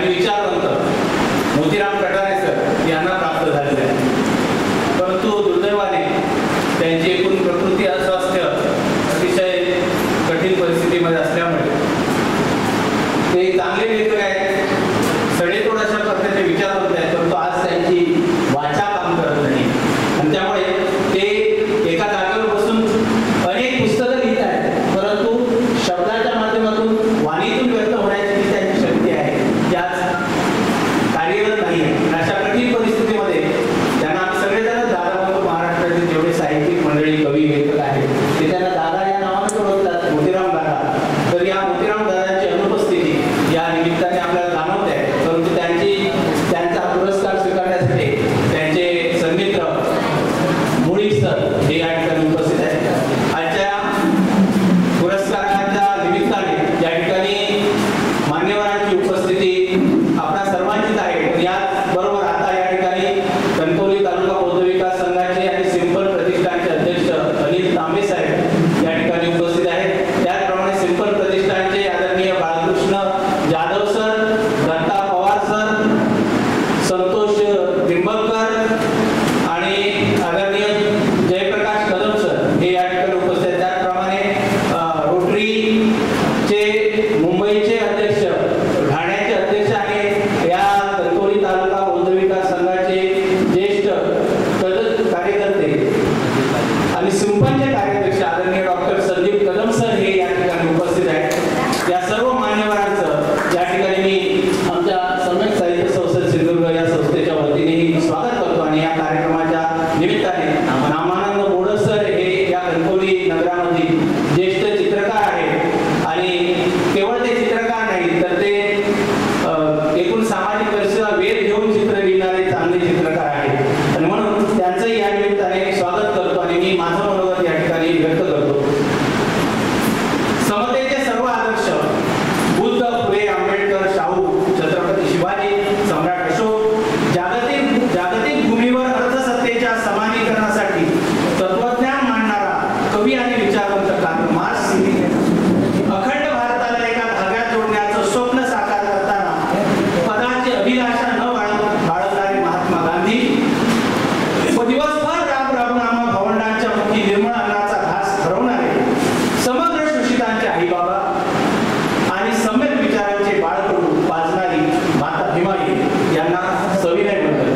आणि विचारवंत मोतीराम कटारे सर यांना प्राप्त झालेले आहे. परंतु दुर्दैवाने त्यांची एकूण प्रकृती अस्वास्थ्य अतिशय कठीण परिस्थितीमध्ये असल्यामुळे ते चांगले लेखक आहेत, सडेतोड अशा प्रकारचे विचारवंत आहेत, परंतु आज त्यांची वाचा काम करत नाही आणि त्यामुळे ते एका जागेवर बसून अनेक पुस्तकं लिहित आहेत, परंतु शब्दाच्या माध्यमातून वाणीतून व्यक्त होण्याची जी त्यांची शक्ती आहे ती आज कार्यरत नाही आहे. अशा कठीण परिस्थितीमध्ये त्यांना आम्ही सगळेजण दादा म्हणतो, महाराष्ट्रातील जेवढे साहित्यिक मंडळी कवी लेखक आहेत ते त्यांना दादा या नावाने ओळखतात, मोतीराम दादा. तर या मोतीराम दादांची अनुपस्थिती या निमित्ताने आपल्याला जाणवत आहे, परंतु त्यांचा पुरस्कार स्वीकारण्यासाठी त्यांचे सन्मित्र मुळीक सर हे या ठिकाणी उपस्थित आहेत. आजच्या पुरस्काराच्या निमित्ताने या ठिकाणी मान्यवरांची उपस्थिती आपल्या सर्वांचीच आहे. पण याचबरोबर आता या ठिकाणी कणकवली तालुका बौद्ध विकास संघाचे आणि सिंपल प्रतिष्ठानचे अध्यक्ष अनिल तांबे साहेब या ठिकाणी उपस्थित आहेत. त्याचप्रमाणे सिंपल प्रतिष्ठानचे आदरणीय बाळकृष्ण जाधव सर, दत्ता पवार सर, संतोष डिंबलकर आणि आदरणीय जयप्रकाश कदम सर हे या ठिकाणी उपस्थित आहेत. त्याचप्रमाणे रोटरीचे मुंबईचे अध्यक्ष, ठाण्याचे अध्यक्ष आणि या कणकवली तालुका बौद्ध विकास संघाचे ज्येष्ठ कार्यकर्ते आणि सिंपलचे कार्याध्यक्ष आदरणीय डॉक्टर संदीप कदम सर हे या ठिकाणी उपस्थित आहेत. या सर्व मान्यवरांचं या ठिकाणी मी आमच्या सम्यक साहित्य संस्था सिंधुदुर्ग या संस्थेच्या वतीने स्वागत करतो आणि या कार्यक्रमाच्या निमित्ताने नामानंद बोडस सर हे या कणकवली नगरामधील ज्येष्ठ चित्रकार आहेत आणि केवळ ते चित्रकार नाही तर ते एकूण सामाजिक परिस्थितीचा वेध घेऊन चित्र लिहिणारे चांगले चित्रकार आहेत आणि म्हणून त्यांचंही या निमित्ताने स्वागत करतो आणि मी माझं मनोगत या ठिकाणी व्यक्त करतो. समतेचे सर्व आदर्श बुद्ध, फुले, आंबेडकर, शाहू, छत्रपती शिवाजी, सम्राट अशोक जागतिक भूमीवर अर्थसत्तेच्या समानीकरणासाठी तत्वज्ञान मांडणारा कवी आणि विचारवंत कार्ल मार्क्स, अखंड भारताला एका धाग्यात जोडण्याचं स्वप्न साकार करताना पदाची अभिलाषा न बाळगणारे महात्मा गांधी व दिवसभर राबून आम्हा भवंडांच्या मुखी निर्मळ अन्नाचा घास ठरवणारे समग्र शोषितांचे आईबाबा आणि सम्यक विचारांचे बाळकडू पाजणारी माता भीमाई यांना सविनय म्हणतात.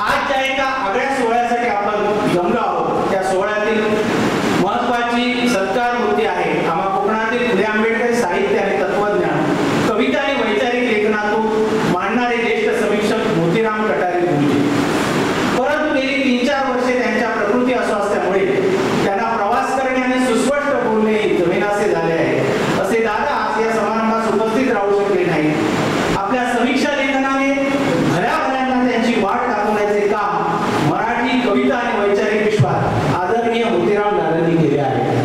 आज ज्या एका आगळ्या सोहळ्यासाठी आपण जमलो आहोत त्या सोहळ्यातील महत्वाची सत्कार मूर्ती आहे आम्हा कोकणातील फुले आंबेडकर साहित्य आणि तत्वज्ञान, कविता आणि वैचारिक लेखनातून मांडणारे ज्येष्ठ समीक्षक मोतीराम कटारे गुरुजी. परंतु गेली 3-4 वर्षे त्यांच्या प्रकृती अस्वास्थ्यामुळे त्यांना प्रवास करणे आणि सुस्पष्ट बोलणे जमेनासे झाले आहे. असे दादा आज या समारंभात उपस्थित राहू शकले नाही. आपल्या समीक्षा लेखनाने भल्याभल्यांना त्यांची वाट दाखवण्याचे काम मराठी कविता आणि वैचारिक विश्वात आदरणीय मोतीराम दादांनी केले आहे.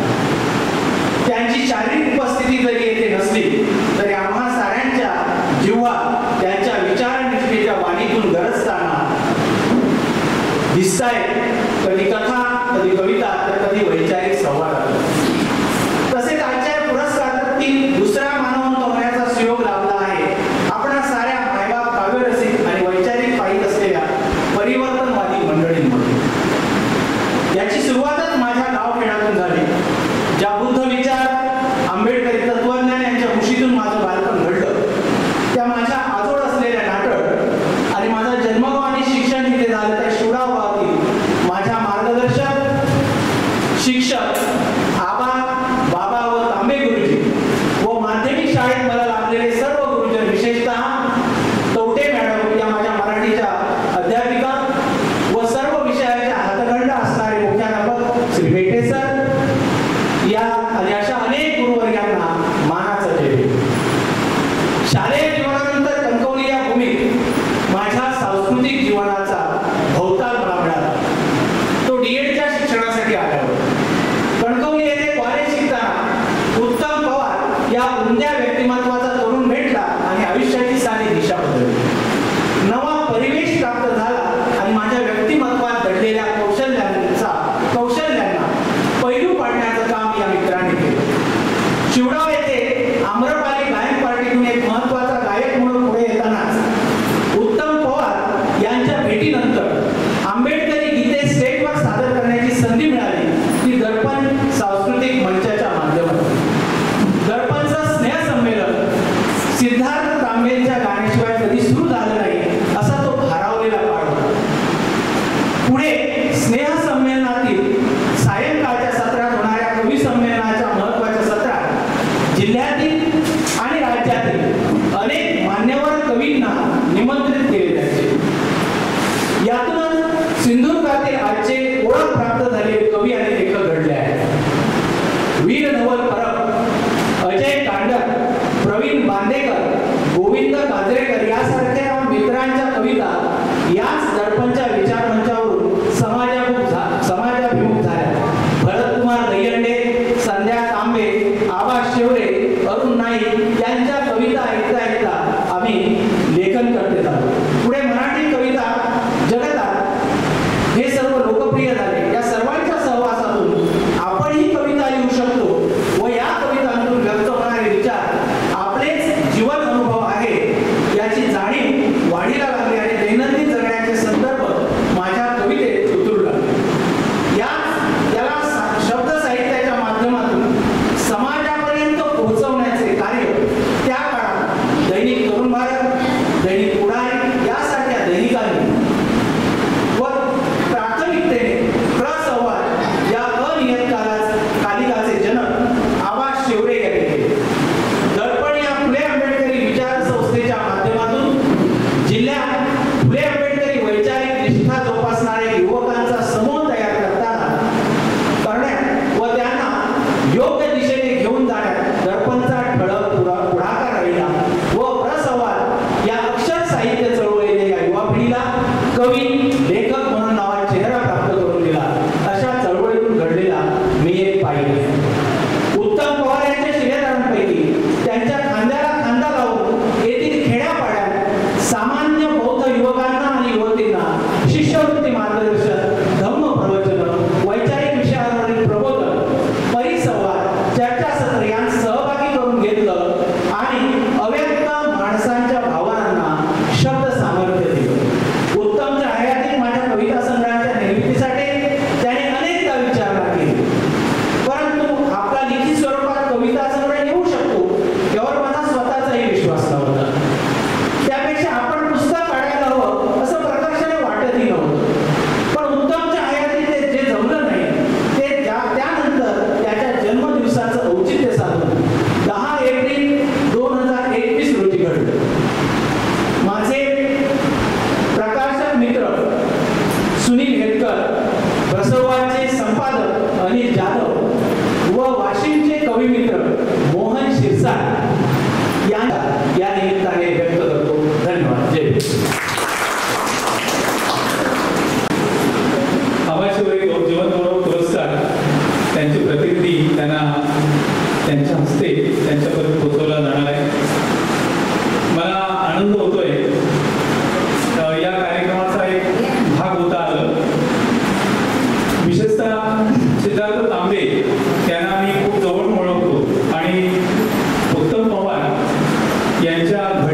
त्यांची शारीरिक उपस्थिती जरी येथे नसली तरी आम्हा साऱ्यांच्या जिव्हा त्यांच्या विचारनिष्ठेच्या वाणीतून गरजताना दिसतायत. कधी कथा, कधी कविता, तर कधी वैचारिक संवाद. तसेच आजच्या पुरस्कारातील दुसरा मानवंत होण्याचा सुयोग लाभला आहे आपण साऱ्या मायबाप, काव्यरसिक आणि वैचारिक पाहित असलेल्या परिवर्तनवादी मंडळींमध्ये. याची सुरुवातच माझ्या गावखेड्यातून झाली. ज्या बुद्ध विचार, आंबेडकरी तत्वज्ञान यांच्या कुशीतून माझं बालपण घडलं, त्या माझ्या आजोळ असलेल्या नाटक आणि माझा जन्मगाव आणि शिक्षण जिथे झालं त्या शिवराव गावातील माझ्या मार्गदर्शक, शिक्षक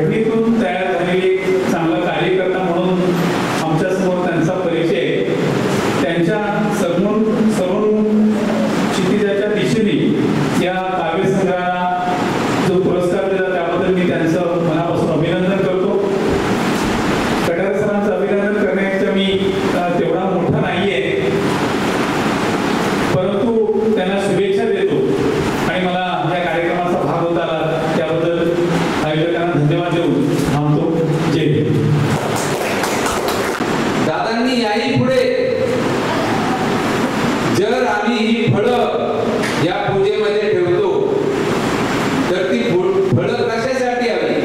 घटनेतून तयार झालेले एक चांगला कार्यकर्ता म्हणून आमच्यासमोर त्यांचा परिचय, त्यांच्या समोरून क्षितिजाच्या दिशेने या काव्यसंग्रहाला जो पुरस्कार दिला त्याबद्दल मी त्यांचं मनापासून अभिनंदन करतो. कटारे सरांचं अभिनंदन करण्याचा मी तेवढा मोठा नाहीये, परंतु त्यांना शुभेच्छा देतो आणि मला या कार्यक्रमाचा भाग होता आला त्याबद्दल आयोजकांना धन्यवाद देऊन थांबतो. जय हिंद. दादांनी याही पुढे जर आम्ही ही फळं या पूजेमध्ये ठेवतो तर ती फळं कशासाठी हवी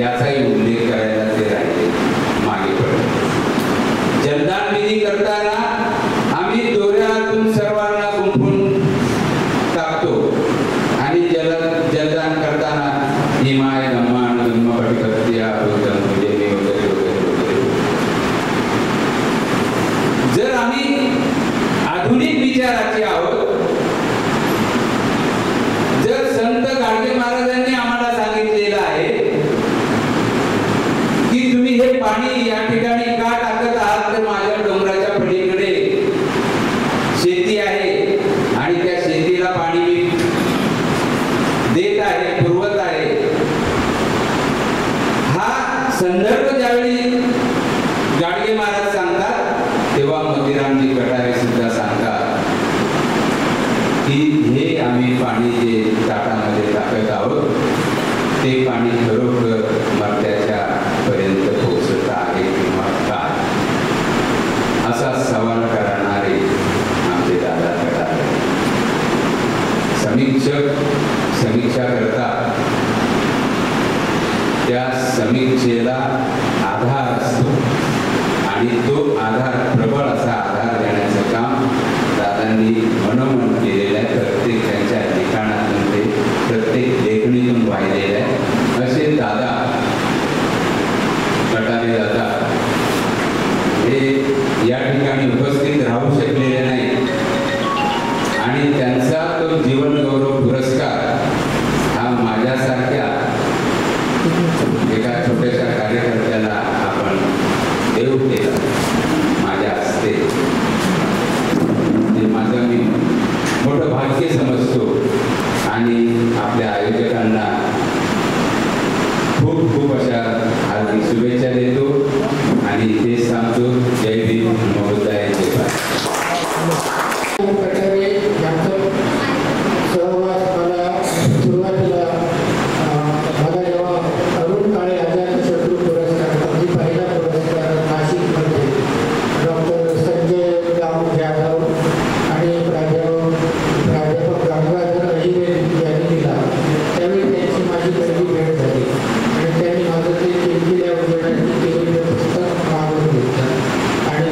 याचाही उल्लेख करायला ते राहिले मागे पडले. जलदान विधी करताना आम्ही दोऱ्यातून सर्वांना गुंफून टाकतो आणि जलदान करताना हिमाय धम्मान धम्मपटी करत्या भूतम पूजेने वगैरे वगैरे वगैरे. जर आम्ही आधुनिक विचाराचे आहोत, जर संत गाडगे महाराजांनी आम्हाला सांगितलेलं आहे की तुम्ही हे पाणी या ठिकाणी का टाकत आहात, तर माझ्या डोंगराच्या पलीकडे शेती आहे आणि त्या शेतीला पाणी मी देत आहे, पुरवत आहे. हा संदर्भ ज्यावेळी गाडगे महाराज सांगतात तेव्हा मोतीरामजी कटारे सुद्धा सांगतात की हे आम्ही पाणी जे ताटामध्ये टाकत आहोत ते पाणी खरोखर मर्त्याच्या पर्यंत पोहोचत आहे किंवा काय, असा सवाल करणारे आमचे दादा कटारे. समीक्षा करतात, त्या समीक्षेला आधार असतो आणि तो आधार प्रबळ असा आधार देण्याचं काम दादांनी मनोमन केलेलं आहे. प्रत्येक त्यांच्या लिखाणातून ते प्रत्येक लेखणीतून वाहिलेलं आहे. असे दादा कटारे दादा हे या ठिकाणी उपस्थित राहू शकलेले नाही आणि त्यांचा तो जीवन गौरव पुरस्कार हा माझ्यासारख्या एका छोट्याशा कार्यकर्त्याला आपण देऊ केला माझ्या हस्ते. हे माझं मी मोठं भाग्य समजतो आणि आपल्या आयोजकांना खूप खूप अशा हार्दिक शुभेच्छा देतो आणि तेच सांगतो. जय भीम, नमोबुद्धाय, जय भारत. कटारे यांचा सहवास मला सुरुवातीला मला जेव्हा अरुण काळे अजातशत्रू पुरस्कार अगदी पहिला पुरस्कार नाशिकमध्ये डॉक्टर संजय राम जाधव आणि प्राध्यापक गंगाधर अहिरे यांनी दिला, त्यावेळी त्यांची माझी पहिली भेट झाली आणि त्यांनी माझं ते केलेल्या उजेडाची केलेलं पुस्तक मागून घेतलं आणि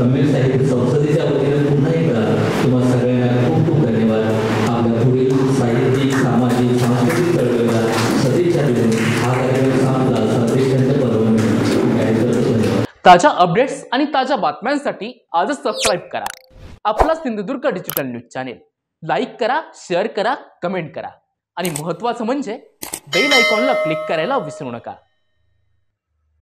सम्यक साहित्य संसदेच्या वतीने पुन्हा एकदा तुम्हा सगळ्यांना खूप खूप धन्यवाद. आपल्या पुढील साहित्यिक, सामाजिक, सांस्कृतिक चळवळीला सदिच्छा देऊन हा कार्यक्रम संपला. सदिच्छांच्या धन्यवाद. ताज्या अपडेट्स आणि ताज्या बातम्यांसाठी आजच सबस्क्राईब करा आपला Sindhudurg digital news channel. Like करा, शेअर करा, कमेंट करा आणि महत्त्वाचं म्हणजे बेल आयकॉनला क्लिक करायला विसरू नका.